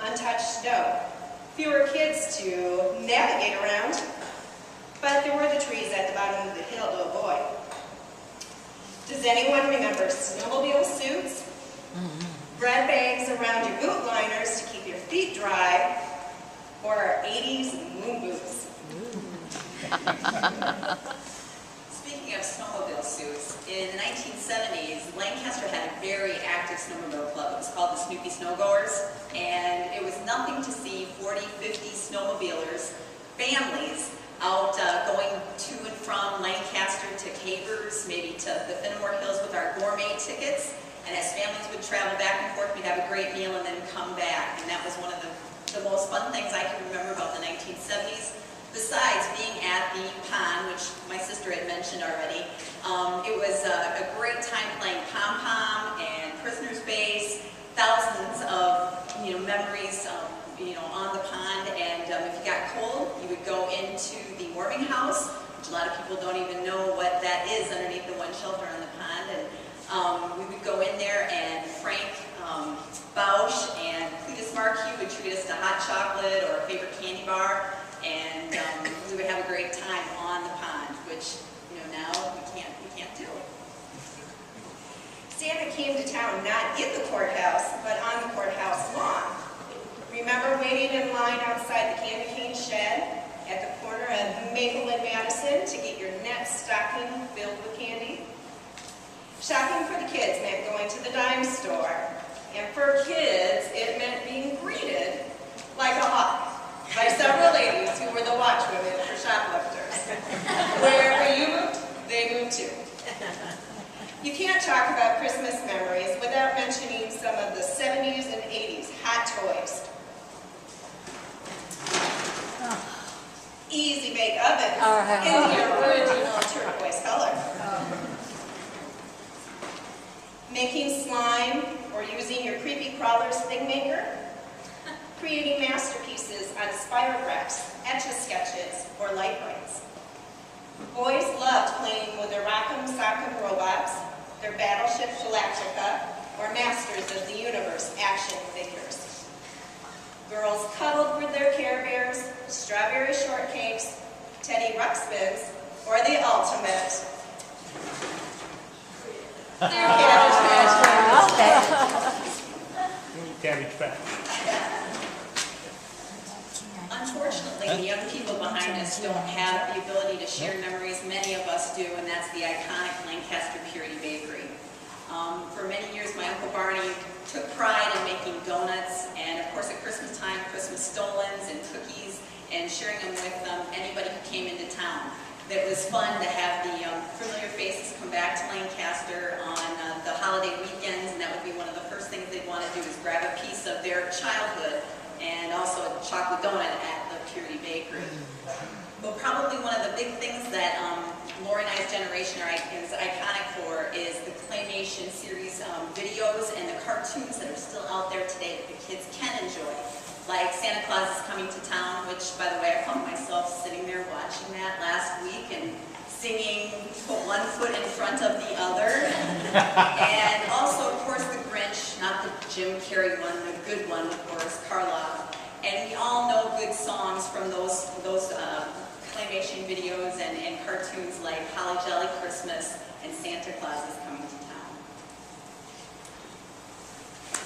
untouched snow, fewer kids to navigate around, but there were the trees at the bottom of the hill to avoid. Does anyone remember snowmobile suits? Bread bags around your boot liners to keep your feet dry, or our 80s moon boots? Speaking of snowmobile suits, in the 1970s, Lancaster had a very active snowmobile club. It was called the Snoopy Snowgoers, and it was nothing to see 40, 50 snowmobilers, families, out going to and from Lancaster to Cavers, maybe to the Fenimore Hills with our gourmet tickets. And as families would travel back and forth, we'd have a great meal and then come back. And that was one of the most fun things I can remember about the 1970s. Besides being at the pond, which my sister had mentioned already, it was a great time playing pom-pom and prisoner's base, thousands of memories on the pond. And if you got cold, you would go into the warming house, which a lot of people don't even know what that is underneath the one shelter on the pond. And we would go in there, and Frank Bausch and Cletus Marquis would treat us to hot chocolate or a favorite candy bar. And we would have a great time on the pond, which now we can't do. Santa came to town not in the courthouse, but on the courthouse lawn. Remember waiting in line outside the candy cane shed at the corner of Maple and Madison to get your next stocking filled with candy? Shopping for the kids meant going to the dime store. And for kids, it meant being greeted like a hawk by several ladies who were the watchwomen for shoplifters. Wherever you moved, they moved too. You can't talk about Christmas memories without mentioning some of the 70s and 80s hot toys. Easy bake ovens in your original turquoise color. Making slime or using your creepy crawlers thing maker. Creating masterpieces on spirographs, etch-a-sketches, or light brights. Boys loved playing with their Rock'em Sock'em robots, their Battleship Galactica, or Masters of the Universe action figures. Girls cuddled with their Care Bears, strawberry shortcakes, Teddy Ruxpins, or the ultimate. Their Cabbage Patch. Cabbage Patch. Unfortunately, the young people behind us don't have the ability to share memories many of us do, and that's the iconic Lancaster Purity Bakery. For many years, my Uncle Barney took pride in making donuts, and of course at Christmas time, Christmas stolons and cookies, and sharing them with anybody who came into town. It was fun to have the familiar faces come back to Lancaster on the holiday weekends, and that would be one of the first things they'd want to do is grab a piece of their childhood and also a chocolate donut at the Purity Bakery. But probably one of the big things that Lori and I's generation is iconic for is the claymation series videos and the cartoons that are still out there today that the kids can enjoy. Like Santa Claus is Coming to Town, which, by the way, I found myself sitting there watching that last week and singing, put one foot in front of the other. And also, of course, the Grinch, not the Jim Carrey one, the good one, Boris Karloff. And we all know good songs from those claymation videos and cartoons like Holly Jolly Christmas and Santa Claus is Coming to Town.